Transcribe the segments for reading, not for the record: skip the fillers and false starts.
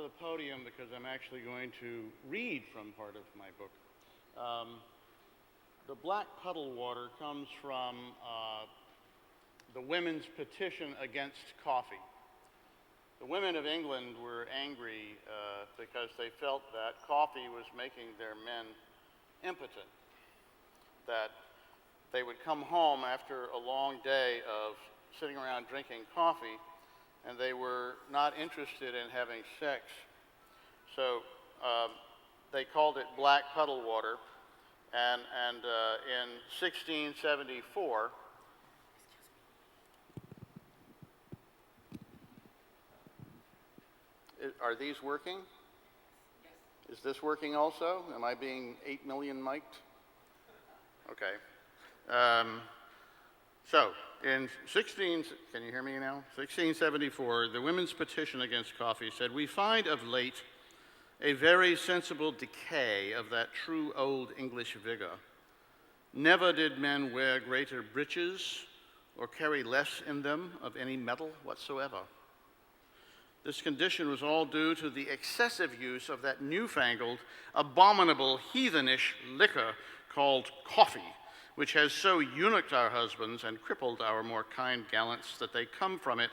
the podium because I'm actually going to read from part of my book. The Black Puddle Water comes from the women's petition against coffee. The women of England were angry because they felt that coffee was making their men impotent, that they would come home after a long day of sitting around drinking coffee and they were not interested in having sex. So they called it Black Puddle Water, and in 1674, are these working? Yes. Is this working also? Am I being 8 million mic'd? Okay. So, in can you hear me now? 1674, the women's petition against coffee said, "We find of late a very sensible decay of that true old English vigor. Never did men wear greater breeches or carry less in them of any metal whatsoever. This condition was all due to the excessive use of that newfangled, abominable, heathenish liquor called coffee, which has so eunuched our husbands and crippled our more kind gallants that they come from it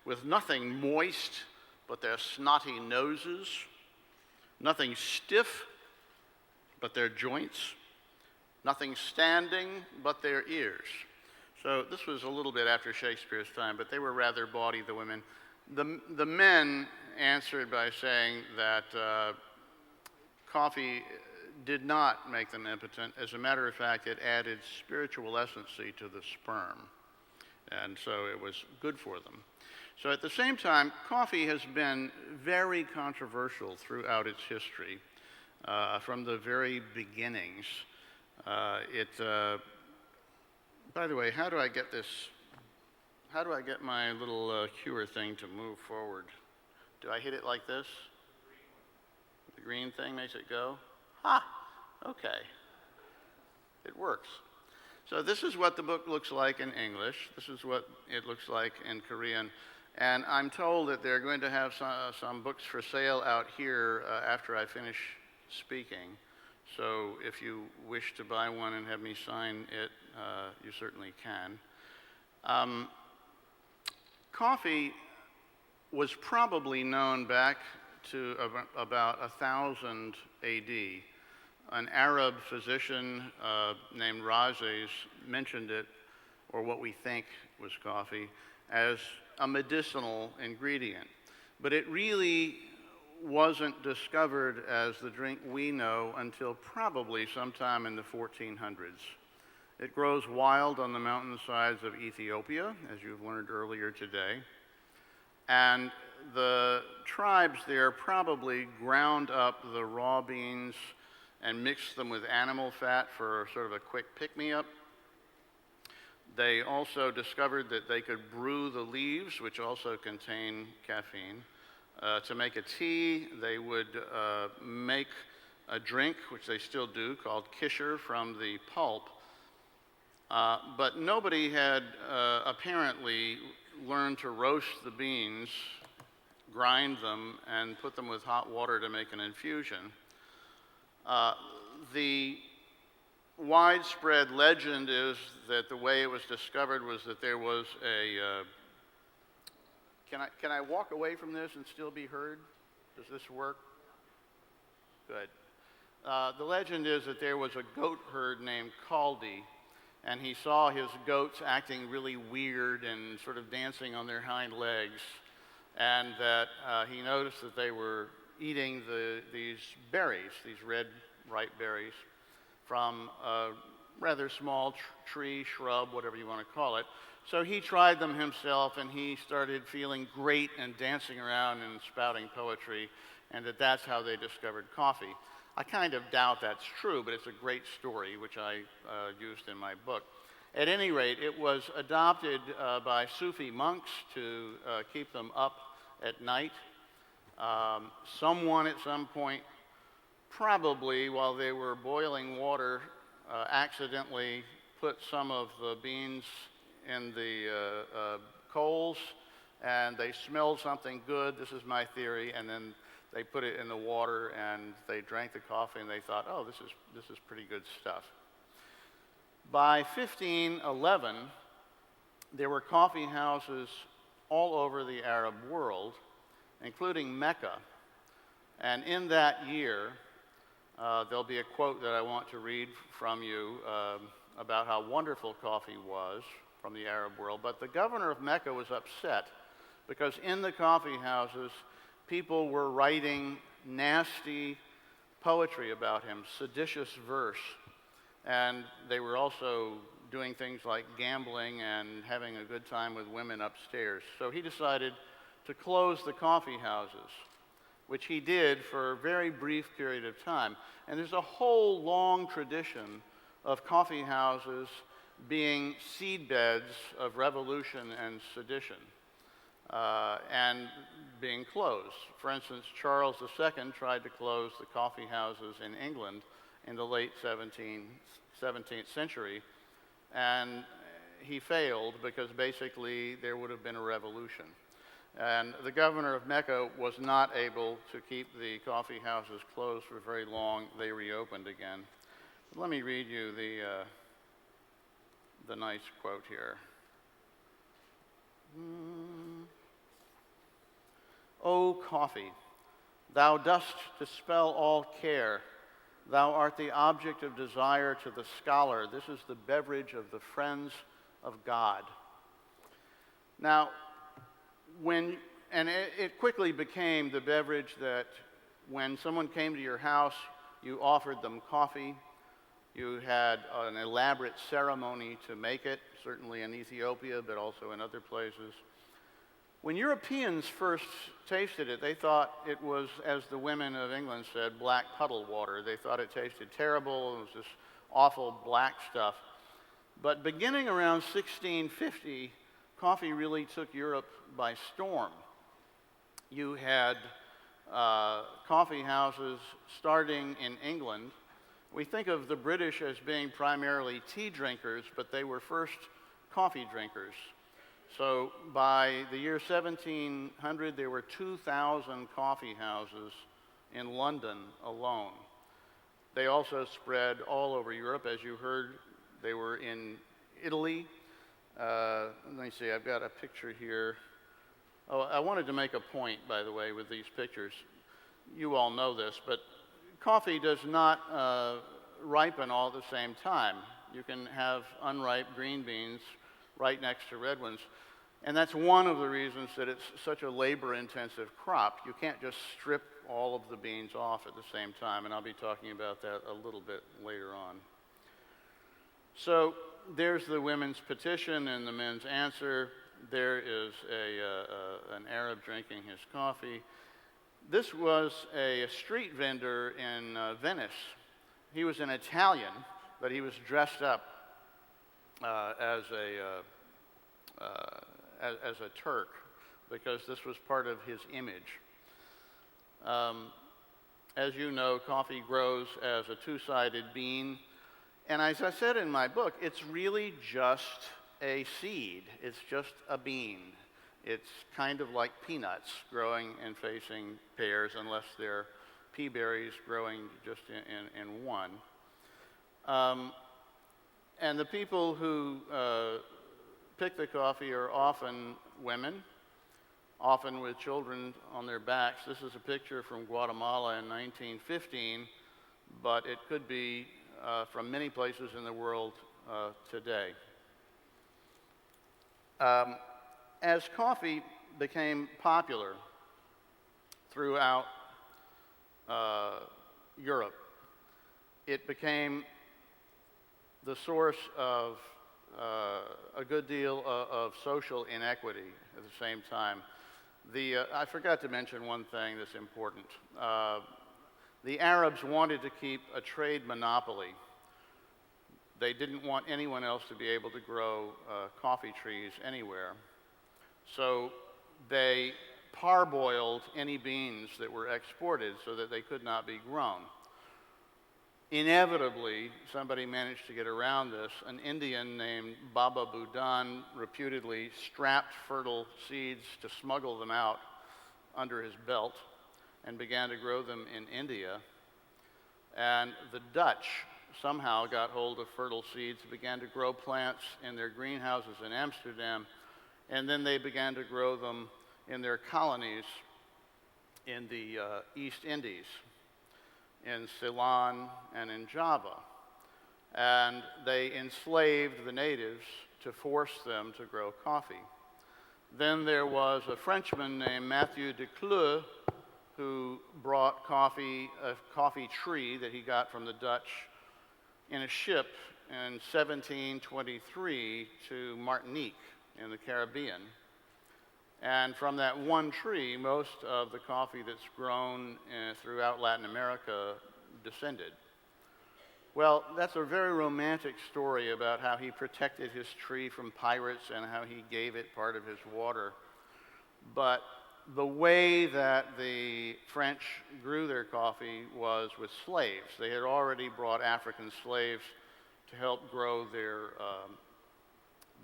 with nothing moist but their snotty noses, nothing stiff but their joints, nothing standing but their ears." So this was a little bit after Shakespeare's time, but they were rather bawdy, the women. The men answered by saying that coffee did not make them impotent. As a matter of fact, it added spiritual essency to the sperm, and so it was good for them. So at the same time, coffee has been very controversial throughout its history, from the very beginnings. By the way, how do I get my little cure thing to move forward? Do I hit it like this? The green thing makes it go? Ha! Okay. It works. So this is what the book looks like in English. This is what it looks like in Korean. And I'm told that they're going to have some books for sale out here after I finish speaking. So if you wish to buy one and have me sign it, you certainly can. Coffee was probably known back to about 1000 AD. An Arab physician named Rhazes mentioned it, or what we think was coffee, as a medicinal ingredient. But it really wasn't discovered as the drink we know until probably sometime in the 1400s. It grows wild on the mountainsides of Ethiopia, as you've learned earlier today. And the tribes there probably ground up the raw beans and mixed them with animal fat for sort of a quick pick-me-up. They also discovered that they could brew the leaves, which also contain caffeine. To make a tea, they would make a drink, which they still do, called kisher from the pulp. But nobody had apparently learned to roast the beans, grind them, and put them with hot water to make an infusion. The widespread legend is that the way it was discovered was that there was a... Can I walk away from this and still be heard? Does this work? Good. The legend is that there was a goat herd named Kaldi, and he saw his goats acting really weird and sort of dancing on their hind legs, and that he noticed that they were eating these berries, these red, ripe berries, from a rather small tree, shrub, whatever you want to call it. So he tried them himself, and he started feeling great and dancing around and spouting poetry, and that's how they discovered coffee. I kind of doubt that's true, but it's a great story, which I used in my book. At any rate, it was adopted by Sufi monks to keep them up at night. Someone at some point, probably while they were boiling water, accidentally put some of the beans in the coals, and they smelled something good. This is my theory, and then They put it in the water and they drank the coffee and they thought, oh, this is pretty good stuff. By 1511, there were coffee houses all over the Arab world, including Mecca. And in that year, there'll be a quote that I want to read from you about how wonderful coffee was from the Arab world. But the governor of Mecca was upset because in the coffee houses, people were writing nasty poetry about him, seditious verse. And they were also doing things like gambling and having a good time with women upstairs. So he decided to close the coffee houses, which he did for a very brief period of time. And there's a whole long tradition of coffee houses being seedbeds of revolution and sedition and being closed. For instance, Charles II tried to close the coffee houses in England in the late 17th century, and he failed because basically there would have been a revolution. And the governor of Mecca was not able to keep the coffee houses closed for very long. They reopened again. Let me read you the nice quote here. O coffee, thou dost dispel all care. Thou art the object of desire to the scholar. This is the beverage of the friends of God. Now, it quickly became the beverage that when someone came to your house, you offered them coffee. You had an elaborate ceremony to make it, certainly in Ethiopia, but also in other places. When Europeans first tasted it, they thought it was, as the women of England said, black puddle water. They thought it tasted terrible. It was this awful black stuff. But beginning around 1650, coffee really took Europe by storm. You had coffee houses starting in England. We think of the British as being primarily tea drinkers, but they were first coffee drinkers. So by the year 1700, there were 2,000 coffee houses in London alone. They also spread all over Europe. As you heard, they were in Italy. Let me see, I've got a picture here. Oh, I wanted to make a point, by the way, with these pictures. You all know this, but coffee does not ripen all at the same time. You can have unripe green beans right next to red ones. And that's one of the reasons that it's such a labor-intensive crop. You can't just strip all of the beans off at the same time, and I'll be talking about that a little bit later on. So there's the women's petition and the men's answer. There is an Arab drinking his coffee. This was a street vendor in Venice. He was an Italian, but he was dressed up as a Turk because this was part of his image. As you know, coffee grows as a two-sided bean. And as I said in my book, it's really just a seed. It's just a bean. It's kind of like peanuts growing and facing pears, unless they're pea berries growing just in one. And the people who pick the coffee are often women, often with children on their backs. This is a picture from Guatemala in 1915, but it could be from many places in the world today. As coffee became popular throughout Europe, it became the source of a good deal of social inequity at the same time. I forgot to mention one thing that's important. The Arabs wanted to keep a trade monopoly. They didn't want anyone else to be able to grow coffee trees anywhere. So they parboiled any beans that were exported so that they could not be grown. Inevitably, somebody managed to get around this. An Indian named Baba Budan reputedly strapped fertile seeds to smuggle them out under his belt. and began to grow them in India. And the Dutch somehow got hold of fertile seeds, began to grow plants in their greenhouses in Amsterdam, and then they began to grow them in their colonies in the East Indies, in Ceylon and in Java. And they enslaved the natives to force them to grow coffee. Then there was a Frenchman named Mathieu de Cleux who brought a coffee tree that he got from the Dutch in a ship in 1723 to Martinique in the Caribbean. And from that one tree, most of the coffee that's grown throughout Latin America descended. Well, that's a very romantic story about how he protected his tree from pirates and how he gave it part of his water. But the way that the French grew their coffee was with slaves. They had already brought African slaves to help grow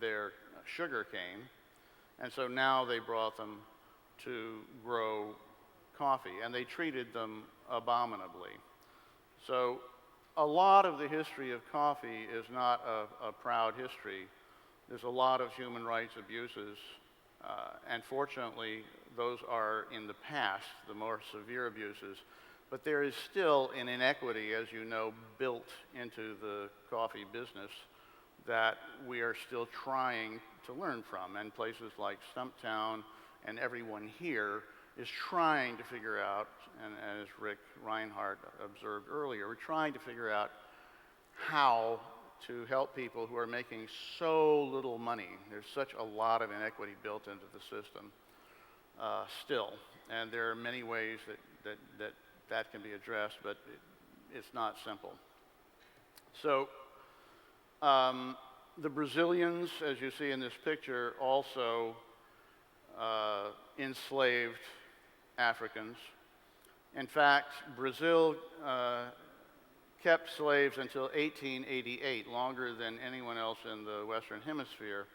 their sugar cane. And so now they brought them to grow coffee, and they treated them abominably. So a lot of the history of coffee is not a proud history. There's a lot of human rights abuses, and fortunately, those are in the past, the more severe abuses. But there is still an inequity, as you know, built into the coffee business that we are still trying to learn from. And places like Stumptown and everyone here is trying to figure out, and as Rick Reinhardt observed earlier, we're trying to figure out how to help people who are making so little money. There's such a lot of inequity built into the system still. And there are many ways that can be addressed, but it's not simple. So the Brazilians, as you see in this picture, also enslaved Africans. In fact, Brazil kept slaves until 1888, longer than anyone else in the Western Hemisphere,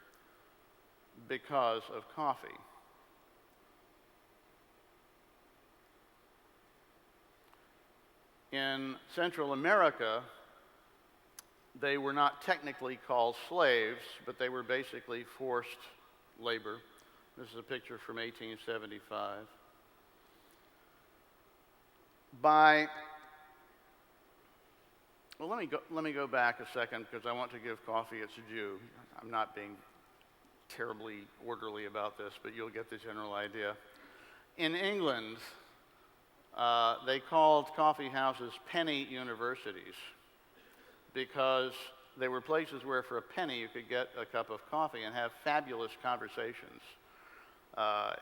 because of coffee. In Central America, they were not technically called slaves, but they were basically forced labor. This is a picture from 1875. Well, let me go back a second because I want to give coffee its due. I'm not being terribly orderly about this, but you'll get the general idea. In England, they called coffee houses penny universities because they were places where for a penny you could get a cup of coffee and have fabulous conversations.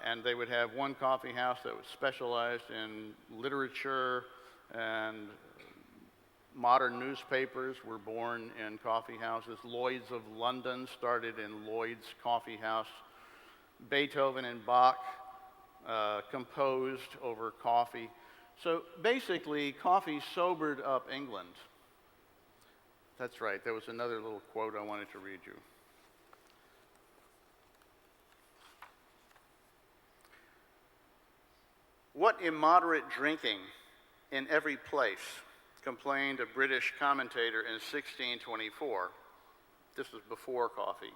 And they would have one coffee house that was specialized in literature, and modern newspapers were born in coffee houses. Lloyd's of London started in Lloyd's Coffee House. Beethoven and Bach composed over coffee. So basically, coffee sobered up England. That's right, there was another little quote I wanted to read you. "What immoderate drinking in every place," complained a British commentator in 1624. This was before coffee.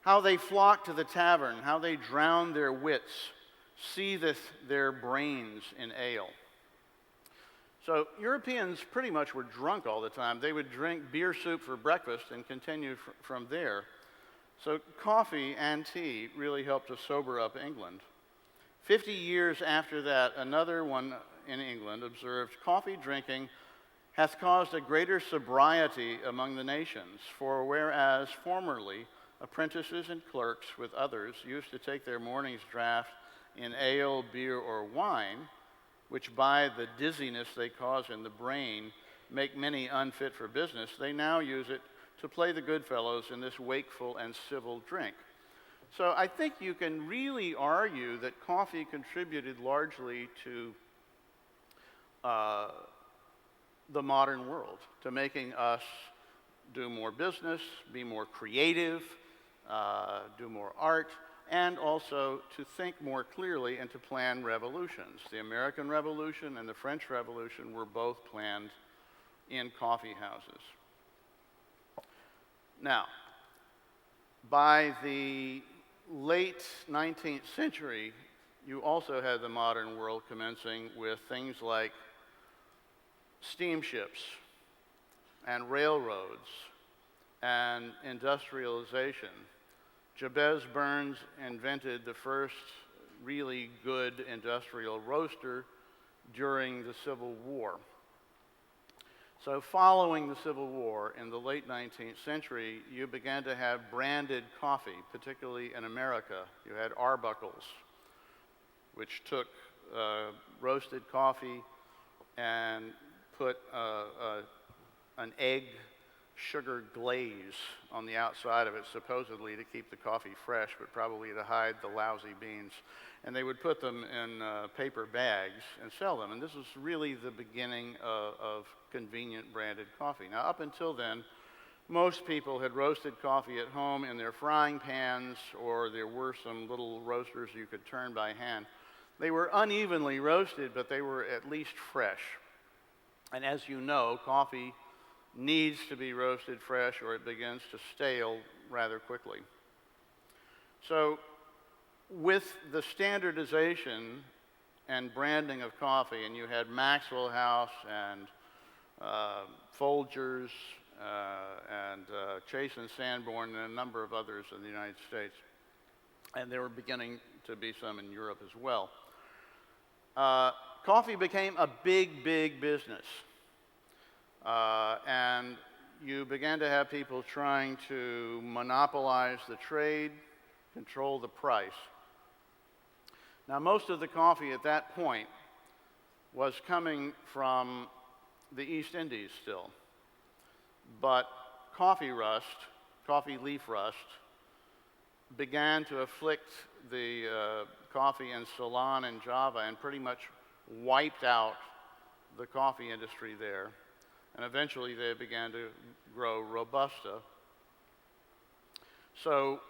"How they flock to the tavern, how they drown their wits, seetheth their brains in ale." So Europeans pretty much were drunk all the time. They would drink beer soup for breakfast and continue from there. So coffee and tea really helped to sober up England. 50 years after that, another one in England observed, "Coffee drinking hath caused a greater sobriety among the nations, for whereas formerly apprentices and clerks with others used to take their morning's draught in ale, beer, or wine, which by the dizziness they cause in the brain make many unfit for business, they now use it to play the good fellows in this wakeful and civil drink." So I think you can really argue that coffee contributed largely to the modern world, to making us do more business, be more creative, do more art, and also to think more clearly and to plan revolutions. The American Revolution and the French Revolution were both planned in coffee houses. Now, by the late 19th century, you also had the modern world commencing with things like steamships and railroads and industrialization. Jabez Burns invented the first really good industrial roaster during the Civil War. So following the Civil War in the late 19th century, you began to have branded coffee, particularly in America. You had Arbuckles, which took roasted coffee and put an egg sugar glaze on the outside of it, supposedly to keep the coffee fresh, but probably to hide the lousy beans. And they would put them in paper bags and sell them. And this was really the beginning of convenient branded coffee. Now, up until then, most people had roasted coffee at home in their frying pans, or there were some little roasters you could turn by hand. They were unevenly roasted, but they were at least fresh. And as you know, coffee needs to be roasted fresh or it begins to stale rather quickly. So with the standardization and branding of coffee, and you had Maxwell House and Folgers and Chase and Sanborn and a number of others in the United States, and there were beginning to be some in Europe as well. Coffee became a big, big business. And you began to have people trying to monopolize the trade, control the price. Now, most of the coffee at that point was coming from the East Indies still. But coffee rust, coffee leaf rust, began to afflict the coffee in Ceylon and Java and pretty much wiped out the coffee industry there. And eventually they began to grow Robusta. So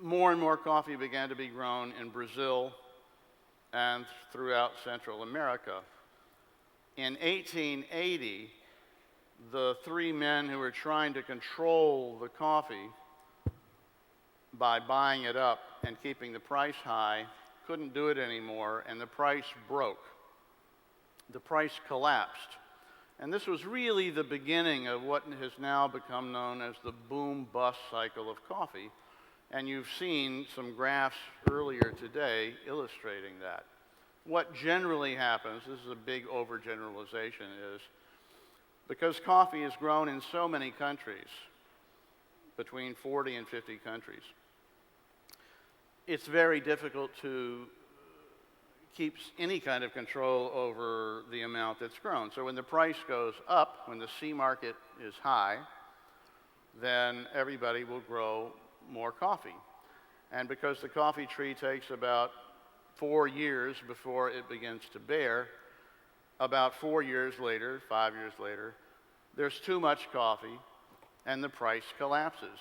more and more coffee began to be grown in Brazil and throughout Central America. In 1880, the three men who were trying to control the coffee by buying it up and keeping the price high couldn't do it anymore, and the price broke. The price collapsed. And this was really the beginning of what has now become known as the boom-bust cycle of coffee. And you've seen some graphs earlier today illustrating that. What generally happens, this is a big overgeneralization, is because coffee is grown in so many countries, between 40 and 50 countries, it's very difficult to keep any kind of control over the amount that's grown. So when the price goes up, when the C market is high, then everybody will grow more coffee. And because the coffee tree takes about 4 years before it begins to bear, about 4 years later, 5 years later, there's too much coffee and the price collapses.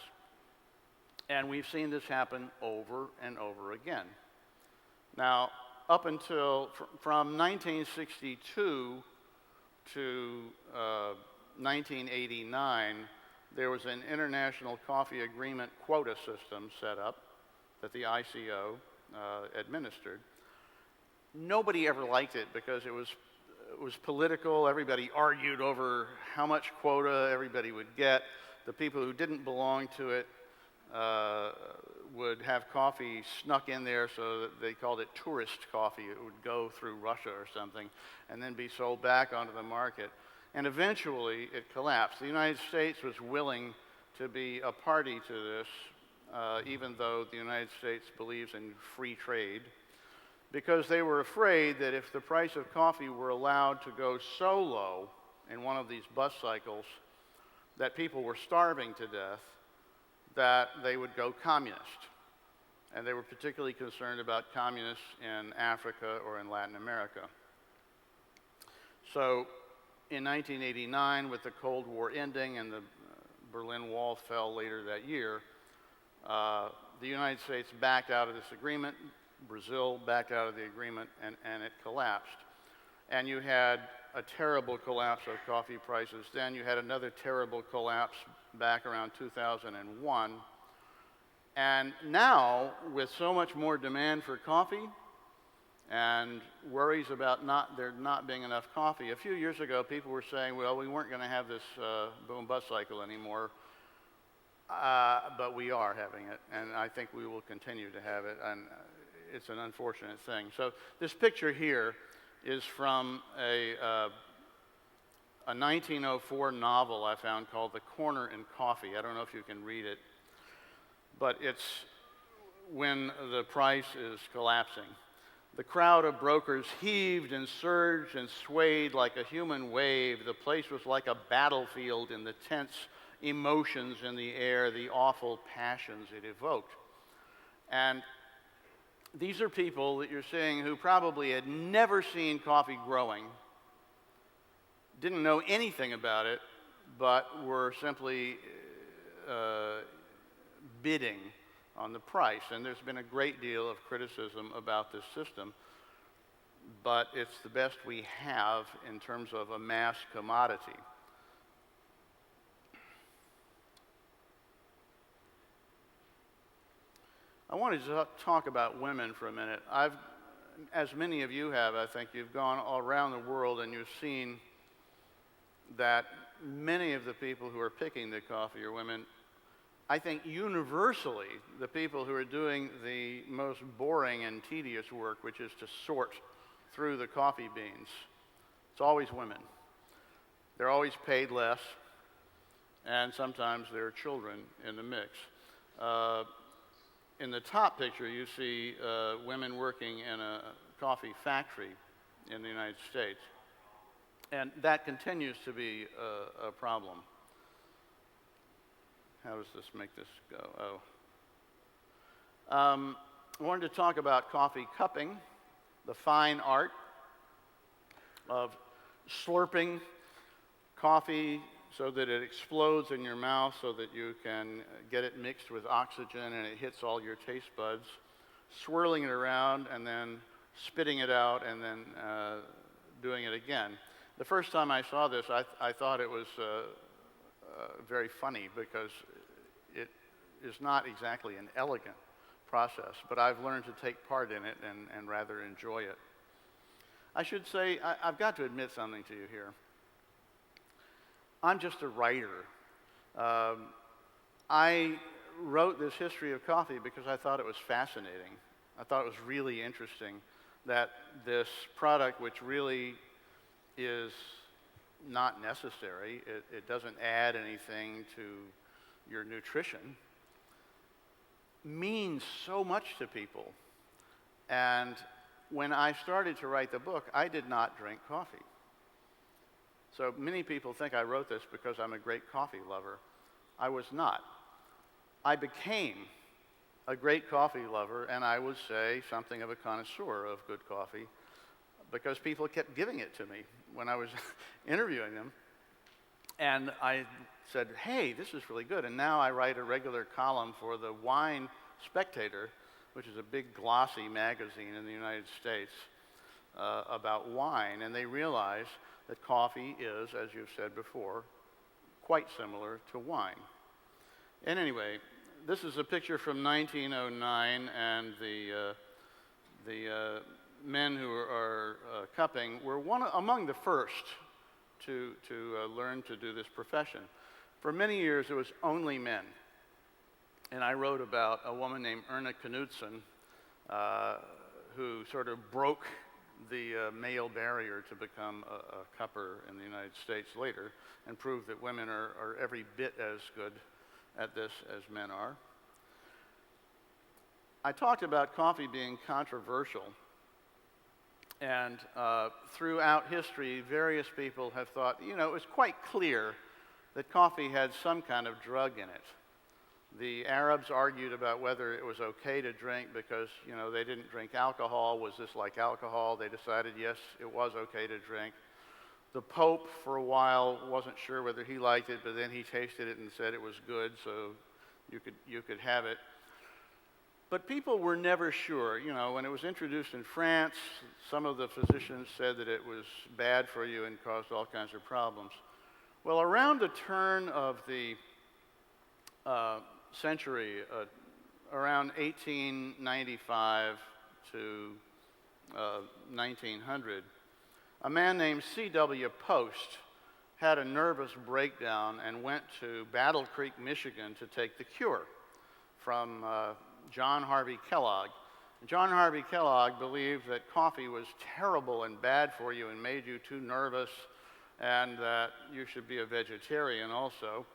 And we've seen this happen over and over again. Now, up until, from 1962 to 1989, there was an international coffee agreement quota system set up that the ICO administered. Nobody ever liked it because it was political. Everybody argued over how much quota everybody would get. The people who didn't belong to it would have coffee snuck in there, so that they called it tourist coffee. It would go through Russia or something and then be sold back onto the market. And eventually it collapsed. The United States was willing to be a party to this, even though the United States believes in free trade, because they were afraid that if the price of coffee were allowed to go so low in one of these bust cycles that people were starving to death, that they would go communist. And they were particularly concerned about communists in Africa or in Latin America. So in 1989, with the Cold War ending and the Berlin Wall fell later that year, The United States backed out of this agreement, Brazil backed out of the agreement, and it collapsed. And you had a terrible collapse of coffee prices. Then you had another terrible collapse back around 2001. And now, with so much more demand for coffee and worries about there not being enough coffee, a few years ago people were saying, well, we weren't going to have this boom-bust cycle anymore, but we are having it, and I think we will continue to have it, and it's an unfortunate thing. So this picture here is from a 1904 novel I found called The Corner in Coffee. I don't know if you can read it, but it's when the price is collapsing. The crowd of brokers heaved and surged and swayed like a human wave. The place was like a battlefield in the tense emotions in the air, the awful passions it evoked. And these are people that you're seeing who probably had never seen coffee growing, didn't know anything about it, but were simply bidding on the price. And there's been a great deal of criticism about this system, but it's the best we have in terms of a mass commodity. I wanted to talk about women for a minute. As many of you have, I think, you've gone all around the world and you've seen that many of the people who are picking the coffee are women. I think universally, the people who are doing the most boring and tedious work, which is to sort through the coffee beans, it's always women. They're always paid less, and sometimes there are children in the mix. In the top picture, you see women working in a coffee factory in the United States. And that continues to be a problem. How does this make this go? I wanted to talk about coffee cupping, the fine art of slurping coffee so that it explodes in your mouth so that you can get it mixed with oxygen and it hits all your taste buds, swirling it around and then spitting it out and then doing it again. The first time I saw this, I thought it was very funny because it is not exactly an elegant process, but I've learned to take part in it and rather enjoy it. I should say, I've got to admit something to you here. I'm just a writer. I wrote this history of coffee because I thought it was fascinating. I thought it was really interesting that this product, which really is not necessary, it doesn't add anything to your nutrition, means so much to people. And when I started to write the book, I did not drink coffee. So many people think I wrote this because I'm a great coffee lover. I was not. I became a great coffee lover, and I would say something of a connoisseur of good coffee, because people kept giving it to me when I was interviewing them. And I said, hey, this is really good. And now I write a regular column for the Wine Spectator, which is a big glossy magazine in the United States about wine. And they realize that coffee is, as you've said before, quite similar to wine. And anyway, this is a picture from 1909, and the men who are cupping were among the first to learn to do this profession. For many years, it was only men. And I wrote about a woman named Erna Knudsen, who sort of broke the male barrier to become a cupper in the United States later, and proved that women are every bit as good at this as men are. I talked about coffee being controversial. And throughout history, various people have thought, it was quite clear that coffee had some kind of drug in it. The Arabs argued about whether it was okay to drink because, they didn't drink alcohol. Was this like alcohol? They decided, yes, it was okay to drink. The Pope, for a while, wasn't sure whether he liked it, but then he tasted it and said it was good, so you could have it. But people were never sure. You know, when it was introduced in France, some of the physicians said that it was bad for you and caused all kinds of problems. Well, around the turn of the century, around 1895 to 1900, a man named C.W. Post had a nervous breakdown and went to Battle Creek, Michigan to take the cure from John Harvey Kellogg. John Harvey Kellogg believed that coffee was terrible and bad for you and made you too nervous, and that you should be a vegetarian also.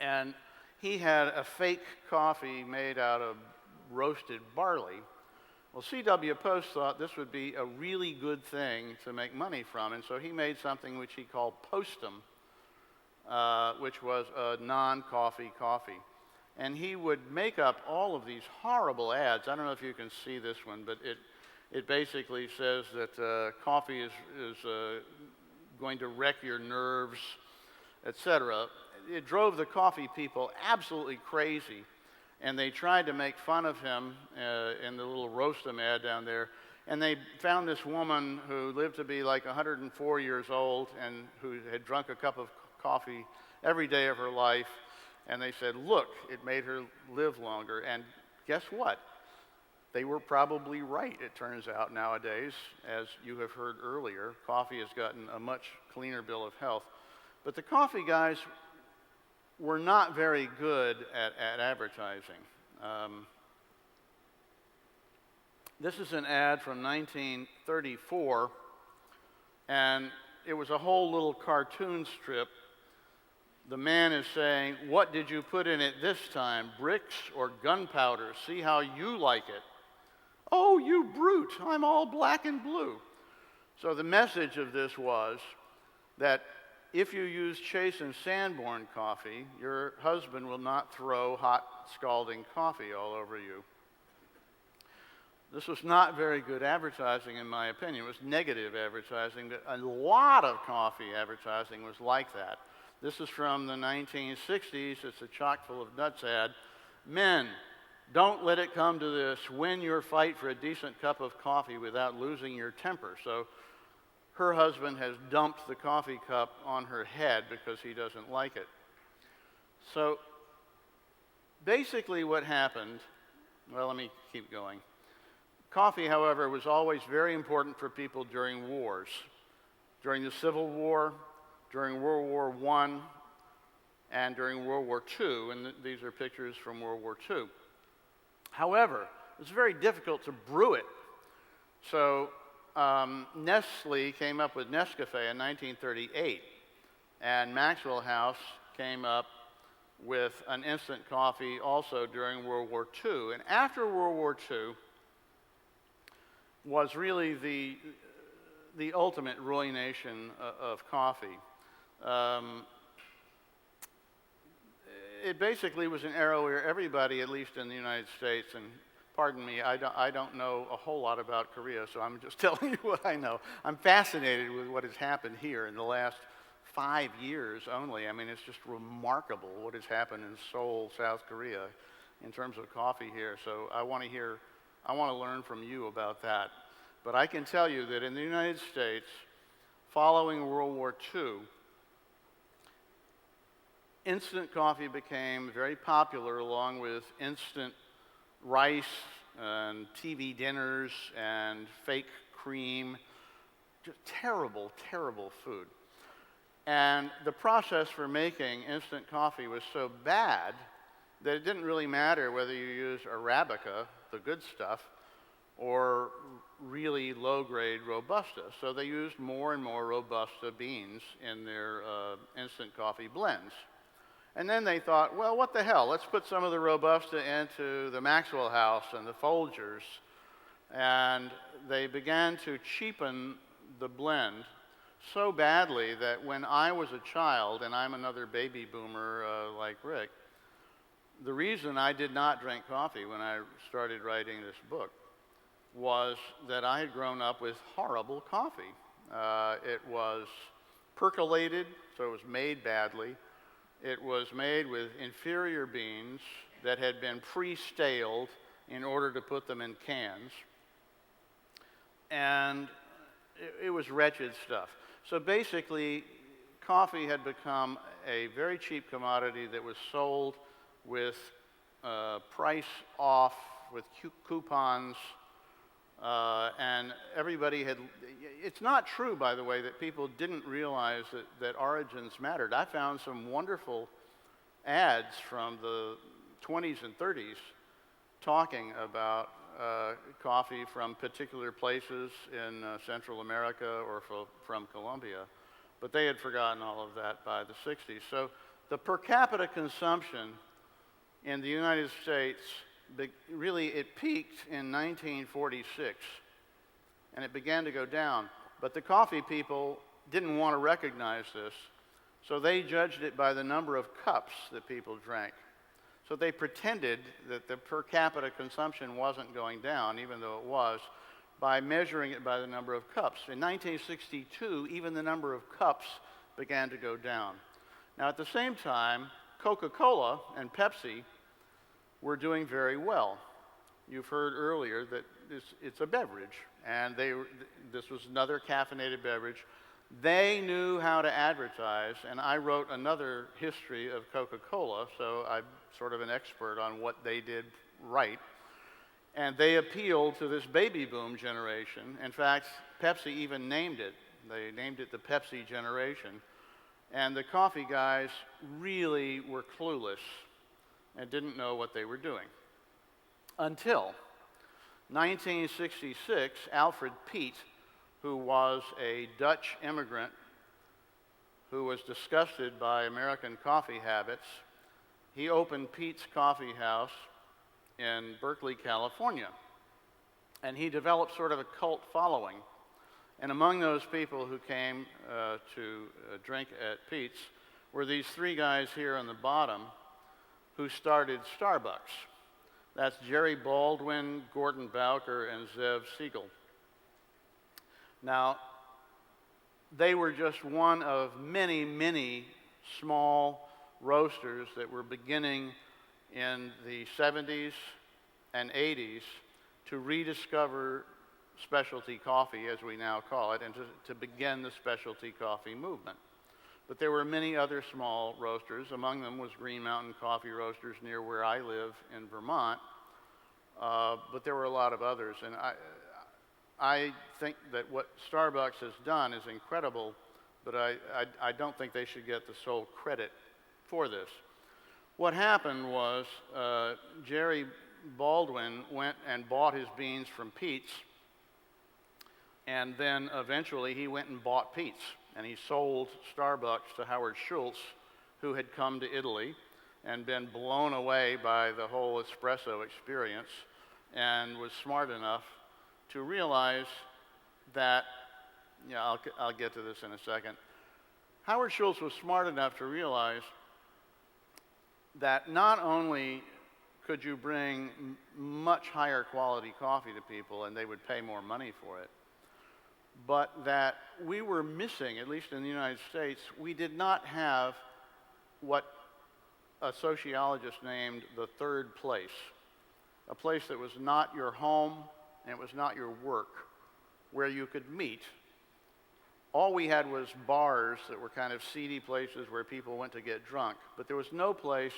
And he had a fake coffee made out of roasted barley. Well, C.W. Post thought this would be a really good thing to make money from, and so he made something which he called Postum, which was a non-coffee coffee. And he would make up all of these horrible ads. I don't know if you can see this one, but it basically says that coffee is going to wreck your nerves, etc. It drove the coffee people absolutely crazy, and they tried to make fun of him in the little roast 'em ad down there. And they found this woman who lived to be like 104 years old and who had drunk a cup of coffee every day of her life. And they said, look, it made her live longer. And guess what? They were probably right, it turns out nowadays. As you have heard earlier, coffee has gotten a much cleaner bill of health. But the coffee guys were not very good at advertising. This is an ad from 1934, and it was a whole little cartoon strip. The man is saying, what did you put in it this time, bricks or gunpowder? See how you like it. Oh, you brute, I'm all black and blue. So the message of this was that if you use Chase and Sanborn coffee, your husband will not throw hot, scalding coffee all over you. This was not very good advertising, in my opinion. It was negative advertising. A lot of coffee advertising was like that. This is from the 1960s. It's a chock full of nuts ad. Men, don't let it come to this. Win your fight for a decent cup of coffee without losing your temper. So her husband has dumped the coffee cup on her head because he doesn't like it. So basically what happened, well, let me keep going. Coffee, however, was always very important for people during wars. During the Civil War, during World War I, and during World War II, and these are pictures from World War II. However, it was very difficult to brew it. So Nestle came up with Nescafe in 1938, and Maxwell House came up with an instant coffee also during World War II. And after World War II was really the ultimate ruination of coffee. It basically was an era where everybody, at least in the United States, and pardon me, I don't know a whole lot about Korea, so I'm just telling you what I know. I'm fascinated with what has happened here in the last 5 years only. I mean, it's just remarkable what has happened in Seoul, South Korea, in terms of coffee here. So I want to learn from you about that. But I can tell you that in the United States, following World War II, instant coffee became very popular along with instant rice and TV dinners and fake cream. Just terrible, terrible food. And the process for making instant coffee was so bad that it didn't really matter whether you used Arabica, the good stuff, or really low-grade Robusta. So they used more and more Robusta beans in their instant coffee blends. And then they thought, well, what the hell? Let's put some of the Robusta into the Maxwell House and the Folgers. And they began to cheapen the blend so badly that when I was a child, and I'm another baby boomer like Rick, the reason I did not drink coffee when I started writing this book was that I had grown up with horrible coffee. It was percolated, so it was made badly. It was made with inferior beans that had been pre-staled in order to put them in cans. And it was wretched stuff. So basically, coffee had become a very cheap commodity that was sold with price off, with coupons, and everybody had, it's not true, by the way, that people didn't realize that origins mattered. I found some wonderful ads from the 20s and 30s talking about coffee from particular places in Central America or from Colombia, but they had forgotten all of that by the 60s. So the per capita consumption in the United States, really it peaked in 1946, and it began to go down. But the coffee people didn't want to recognize this, so they judged it by the number of cups that people drank. So they pretended that the per capita consumption wasn't going down, even though it was, by measuring it by the number of cups. In 1962, even the number of cups began to go down. Now, at the same time, Coca-Cola and Pepsi were doing very well. You've heard earlier that it's a beverage, and this was another caffeinated beverage. They knew how to advertise, and I wrote another history of Coca-Cola, so I'm sort of an expert on what they did right. And they appealed to this baby boom generation. In fact, Pepsi even named it. They named it the Pepsi generation. And the coffee guys really were clueless and didn't know what they were doing. Until 1966, Alfred Peet, who was a Dutch immigrant who was disgusted by American coffee habits, he opened Peet's Coffee House in Berkeley, California. And he developed sort of a cult following. And among those people who came to drink at Peet's were these three guys here on the bottom who started Starbucks. That's Jerry Baldwin, Gordon Bowker, and Zev Siegel. Now, they were just one of many, many small roasters that were beginning in the 70s and 80s to rediscover specialty coffee, as we now call it, and to begin the specialty coffee movement. But there were many other small roasters. Among them was Green Mountain Coffee Roasters near where I live in Vermont. But there were a lot of others. And I think that what Starbucks has done is incredible, but I don't think they should get the sole credit for this. What happened was Jerry Baldwin went and bought his beans from Peet's, and then eventually he went and bought Peet's, and he sold Starbucks to Howard Schultz, who had come to Italy and been blown away by the whole espresso experience and was smart enough to realize that, yeah, I'll get to this in a second. Howard Schultz was smart enough to realize that not only could you bring much higher quality coffee to people and they would pay more money for it, but that we were missing, at least in the United States, we did not have what a sociologist named the third place, a place that was not your home and it was not your work, where you could meet. All we had was bars that were kind of seedy places where people went to get drunk, but there was no place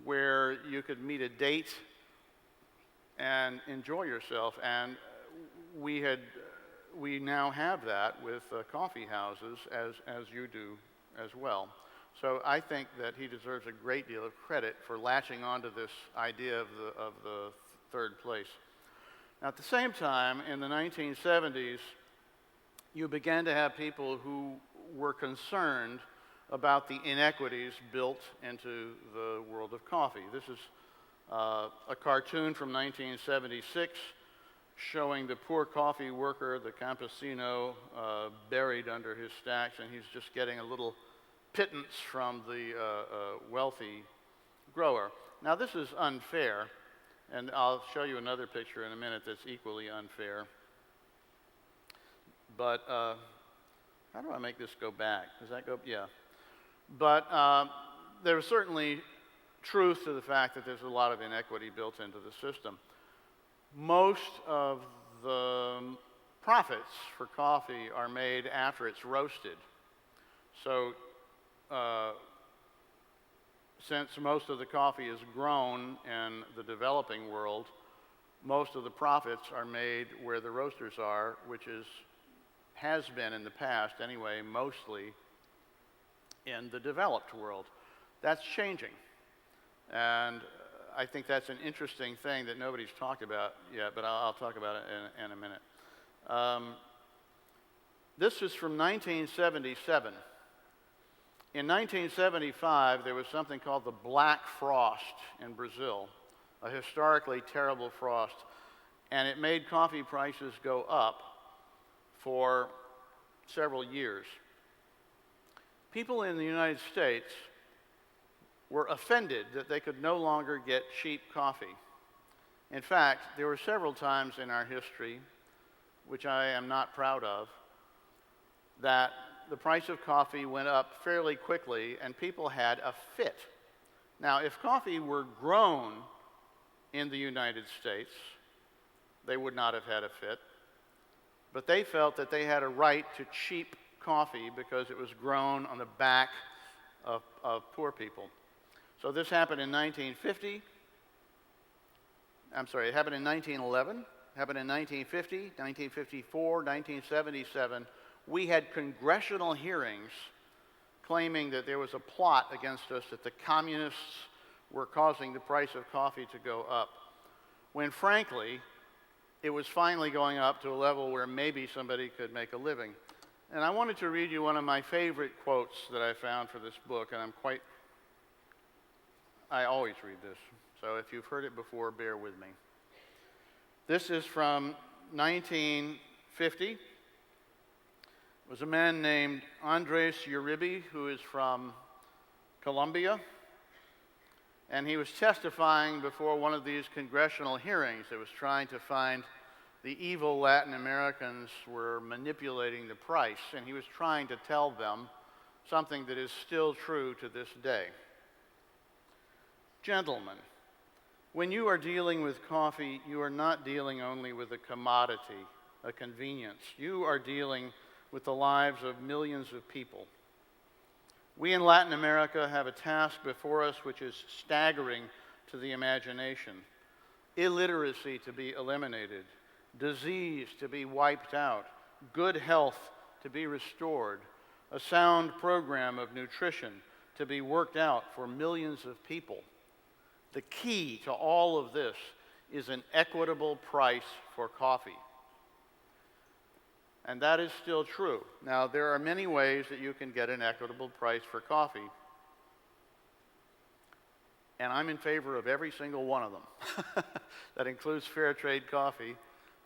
where you could meet a date and enjoy yourself. And we now have that with coffee houses, as you do as well. So I think that he deserves a great deal of credit for latching onto this idea of the third place. Now, at the same time, in the 1970s, you began to have people who were concerned about the inequities built into the world of coffee. This is a cartoon from 1976 showing the poor coffee worker, the campesino, buried under his stacks, and he's just getting a little pittance from the wealthy grower. Now, this is unfair, and I'll show you another picture in a minute that's equally unfair. But how do I make this go back? Does that go? Yeah. But there's certainly truth to the fact that there's a lot of inequity built into the system. most of the profits for coffee are made after it's roasted. So since most of the coffee is grown in the developing world, most of the profits are made where the roasters are, which has been in the past anyway, mostly in the developed world. That's changing. And I think that's an interesting thing that nobody's talked about yet, but I'll talk about it in a minute. This is from 1977. In 1975, there was something called the Black Frost in Brazil, a historically terrible frost, and it made coffee prices go up for several years. People in the United States were offended that they could no longer get cheap coffee. In fact, there were several times in our history, which I am not proud of, that the price of coffee went up fairly quickly and people had a fit. Now, if coffee were grown in the United States, they would not have had a fit, but they felt that they had a right to cheap coffee because it was grown on the back of poor people. So this happened in 1950. I'm sorry, it happened in 1911, happened in 1950, 1954, 1977. We had congressional hearings claiming that there was a plot against us, that the communists were causing the price of coffee to go up, when frankly, it was finally going up to a level where maybe somebody could make a living. And I wanted to read you one of my favorite quotes that I found for this book, and I always read this, so if you've heard it before, bear with me. This is from 1950. It was a man named Andres Uribe, who is from Colombia, and he was testifying before one of these congressional hearings that was trying to find the evil Latin Americans were manipulating the price, and he was trying to tell them something that is still true to this day. Gentlemen, when you are dealing with coffee, you are not dealing only with a commodity, a convenience. You are dealing with the lives of millions of people. We in Latin America have a task before us which is staggering to the imagination. Illiteracy to be eliminated, disease to be wiped out, good health to be restored, a sound program of nutrition to be worked out for millions of people. The key to all of this is an equitable price for coffee. And that is still true. Now, there are many ways that you can get an equitable price for coffee, and I'm in favor of every single one of them. That includes fair trade coffee,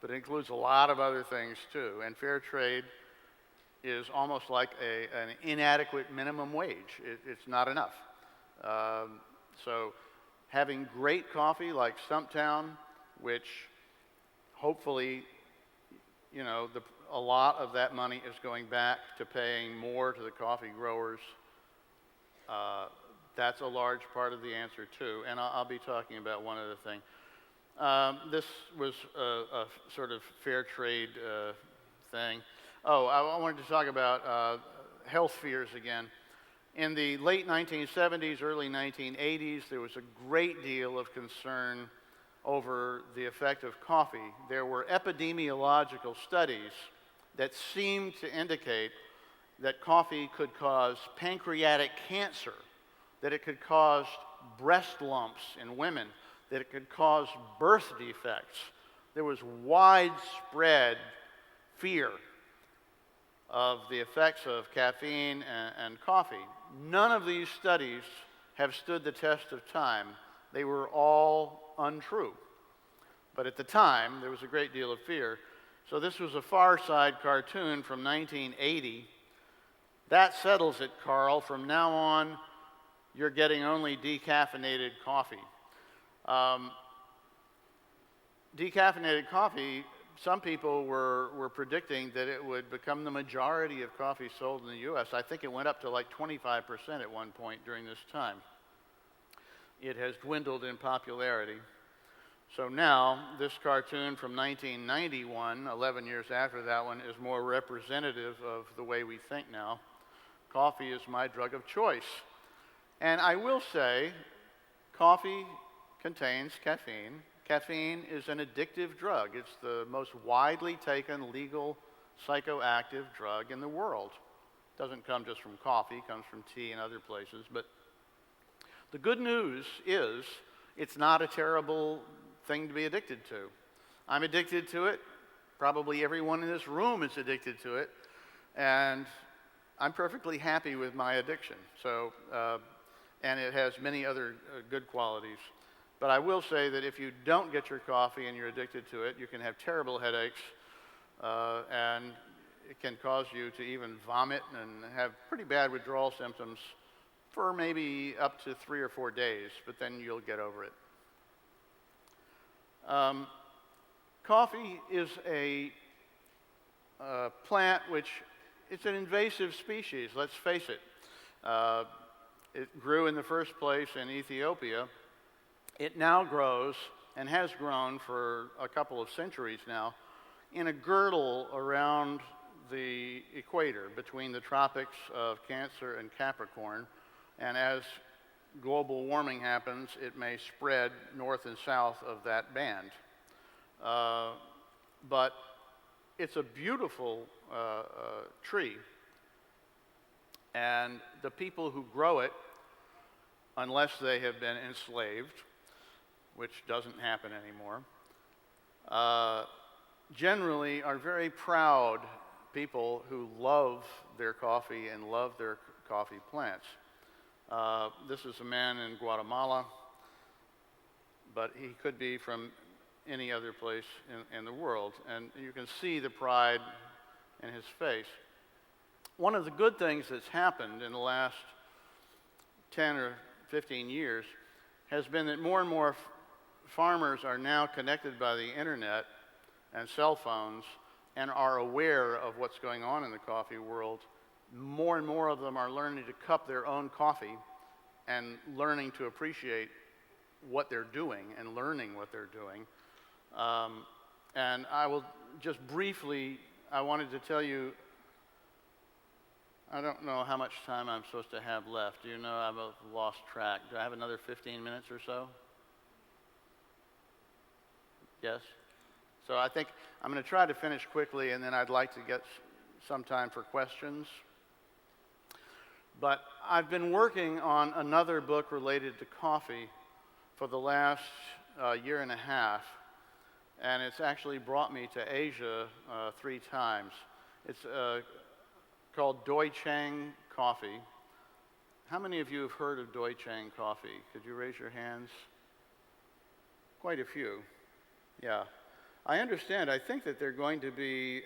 but it includes a lot of other things too. And fair trade is almost like an inadequate minimum wage. It's not enough. So having great coffee like Stumptown, which hopefully, you know, a lot of that money is going back to paying more to the coffee growers. That's a large part of the answer too, and I'll be talking about one other thing. This was a sort of fair trade thing. Oh, I wanted to talk about health fears again. In the late 1970s, early 1980s, there was a great deal of concern over the effect of coffee. There were epidemiological studies that seemed to indicate that coffee could cause pancreatic cancer, that it could cause breast lumps in women, that it could cause birth defects. There was widespread fear of the effects of caffeine and coffee. None of these studies have stood the test of time. They were all untrue. But at the time, there was a great deal of fear. So this was a Far Side cartoon from 1980. That settles it, Carl. From now on, you're getting only decaffeinated coffee. Decaffeinated coffee, some people were predicting that it would become the majority of coffee sold in the U.S. I think it went up to like 25% at one point during this time. It has dwindled in popularity. So now, this cartoon from 1991, 11 years after that one, is more representative of the way we think now. Coffee is my drug of choice. And I will say, coffee contains caffeine. Caffeine is an addictive drug. It's the most widely taken legal psychoactive drug in the world. It doesn't come just from coffee, it comes from tea and other places. But the good news is it's not a terrible thing to be addicted to. I'm addicted to it. Probably everyone in this room is addicted to it. And I'm perfectly happy with my addiction. So, and it has many other good qualities. But I will say that if you don't get your coffee and you're addicted to it, you can have terrible headaches, and it can cause you to even vomit and have pretty bad withdrawal symptoms for maybe up to 3 or 4 days, but then you'll get over it. Coffee is a plant which, it's an invasive species, let's face it. It grew in the first place in Ethiopia. It now grows, and has grown for a couple of centuries now, in a girdle around the equator between the tropics of Cancer and Capricorn. And as global warming happens, it may spread north and south of that band. But it's a beautiful tree. And the people who grow it, unless they have been enslaved, which doesn't happen anymore, generally are very proud people who love their coffee and love their coffee plants. This is a man in Guatemala, but he could be from any other place in the world, and you can see the pride in his face. One of the good things that's happened in the last 10 or 15 years has been that more and more farmers are now connected by the internet and cell phones and are aware of what's going on in the coffee world. More and more of them are learning to cup their own coffee and learning to appreciate what they're doing and learning what they're doing. And I will just briefly, I wanted to tell you, I don't know how much time I'm supposed to have left. Do you know? I've lost track. Do I have another 15 minutes or so? Yes? So I think I'm going to try to finish quickly, and then I'd like to get some time for questions. But I've been working on another book related to coffee for the last year and a half, and it's actually brought me to Asia 3 times. It's called Doi Chang Coffee. How many of you have heard of Doi Chang Coffee? Could you raise your hands? Quite a few. Yeah. I understand. I think that they're going to be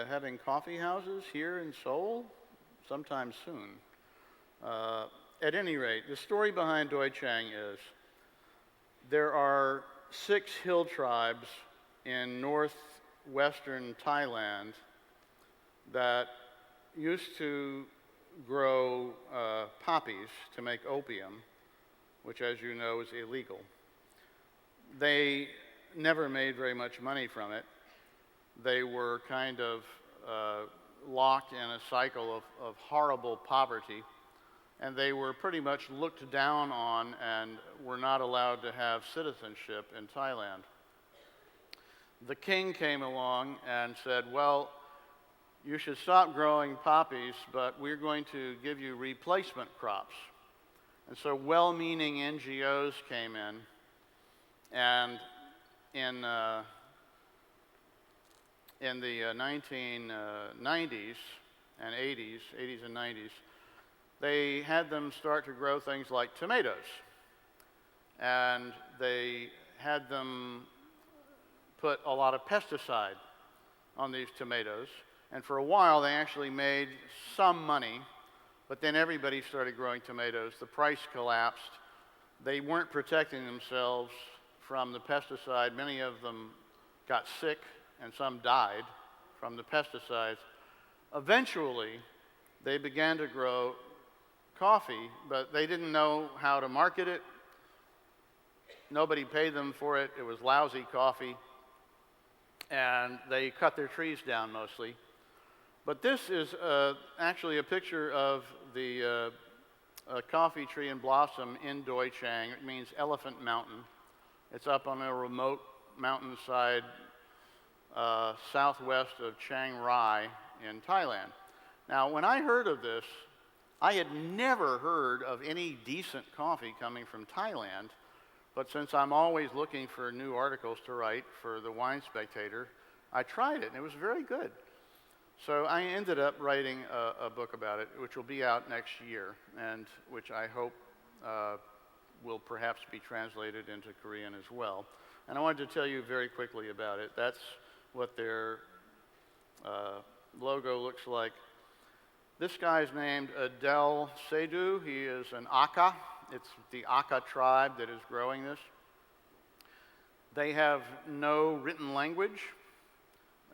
having coffee houses here in Seoul sometime soon. At any rate, the story behind Doi Chang is there are 6 hill tribes in northwestern Thailand that used to grow poppies to make opium, which, as you know, is illegal. They never made very much money from it. They were kind of locked in a cycle of horrible poverty, and they were pretty much looked down on and were not allowed to have citizenship in Thailand. The king came along and said, well, you should stop growing poppies, but we're going to give you replacement crops. And so well-meaning NGOs came in, and in the 1990s and 80s and 90s, they had them start to grow things like tomatoes. And they had them put a lot of pesticide on these tomatoes. And for a while, they actually made some money, but then everybody started growing tomatoes. The price collapsed. They weren't protecting themselves from the pesticide. Many of them got sick, and some died from the pesticides. Eventually, they began to grow coffee, but they didn't know how to market it. Nobody paid them for it. It was lousy coffee. And they cut their trees down mostly. But this is actually a picture of the coffee tree in blossom in Doi Chang. It means Elephant Mountain. It's up on a remote mountainside southwest of Chiang Rai in Thailand. Now, when I heard of this, I had never heard of any decent coffee coming from Thailand, but since I'm always looking for new articles to write for the Wine Spectator, I tried it, and it was very good. So I ended up writing a book about it, which will be out next year, and which I hope will perhaps be translated into Korean as well. And I wanted to tell you very quickly about it. That's what their logo looks like. This guy's named Adel Seydu. He is an Aka. It's the Aka tribe that is growing this. They have no written language.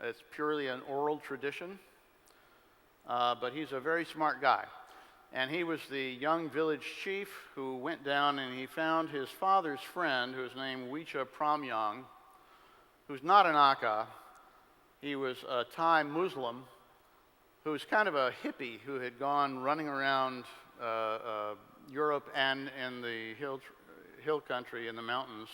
It's purely an oral tradition. But he's a very smart guy. And he was the young village chief who went down and he found his father's friend, who is named Wicha Pramyang, who's not an Aka. He was a Thai Muslim who was kind of a hippie who had gone running around Europe and in the hill country in the mountains.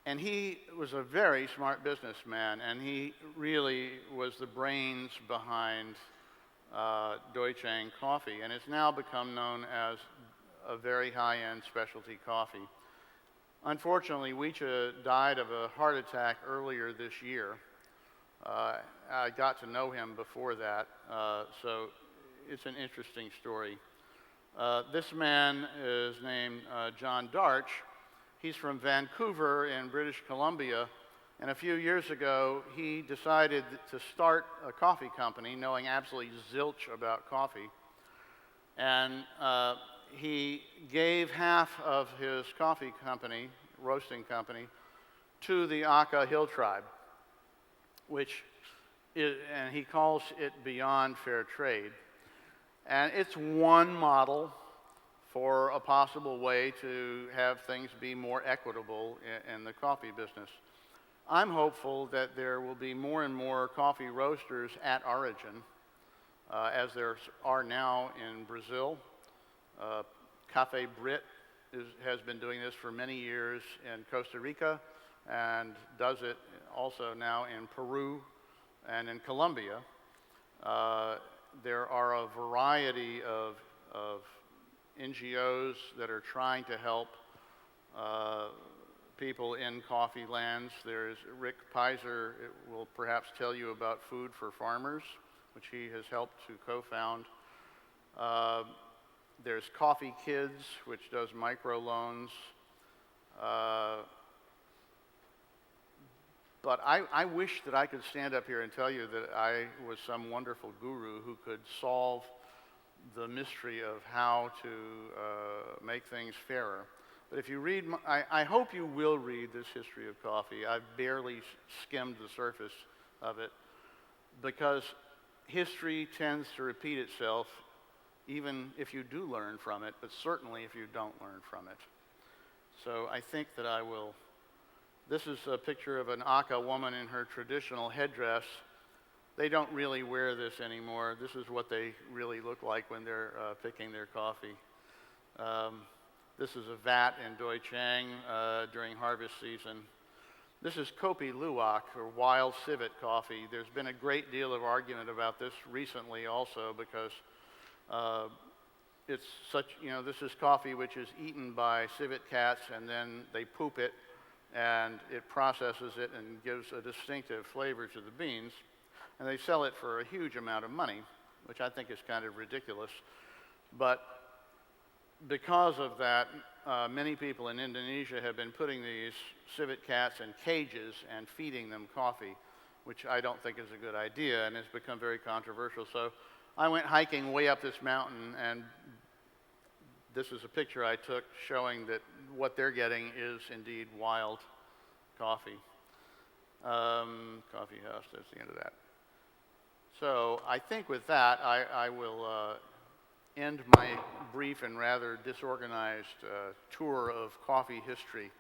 And he was a very smart businessman, and he really was the brains behind Doi Chang coffee, and it's now become known as a very high-end specialty coffee. Unfortunately, Wicha died of a heart attack earlier this year. I got to know him before that, so it's an interesting story. This man is named John Darch. He's from Vancouver in British Columbia, and a few years ago he decided to start a coffee company, knowing absolutely zilch about coffee. And he gave half of his coffee company, roasting company, to the Aka Hill Tribe, and he calls it Beyond Fair Trade. And it's one model for a possible way to have things be more equitable in the coffee business. I'm hopeful that there will be more and more coffee roasters at origin, as there are now in Brazil. Café Brit has been doing this for many years in Costa Rica and does it also now in Peru and in Colombia. There are a variety of NGOs that are trying to help people in coffee lands. There's Rick Pizer will perhaps tell you about Food for Farmers, which he has helped to co-found. There's Coffee Kids, which does microloans. But I wish that I could stand up here and tell you that I was some wonderful guru who could solve the mystery of how to make things fairer. But if you read, I hope you will read this history of coffee. I've barely skimmed the surface of it, because history tends to repeat itself, even if you do learn from it, but certainly if you don't learn from it. So I think that I will. This is a picture of an Aka woman in her traditional headdress. They don't really wear this anymore. This is what they really look like when they're picking their coffee. This is a vat in Doi Chang during harvest season. This is Kopi Luwak, or wild civet coffee. There's been a great deal of argument about this recently also, because it's such, this is coffee which is eaten by civet cats, and then they poop it, and it processes it and gives a distinctive flavor to the beans. And they sell it for a huge amount of money, which I think is kind of ridiculous. But because of that, many people in Indonesia have been putting these civet cats in cages and feeding them coffee, which I don't think is a good idea, and it's become very controversial. So I went hiking way up this mountain, and this is a picture I took showing that what they're getting is indeed wild coffee. Coffee house, that's the end of that. So I think with that, I will end my brief and rather disorganized tour of coffee history.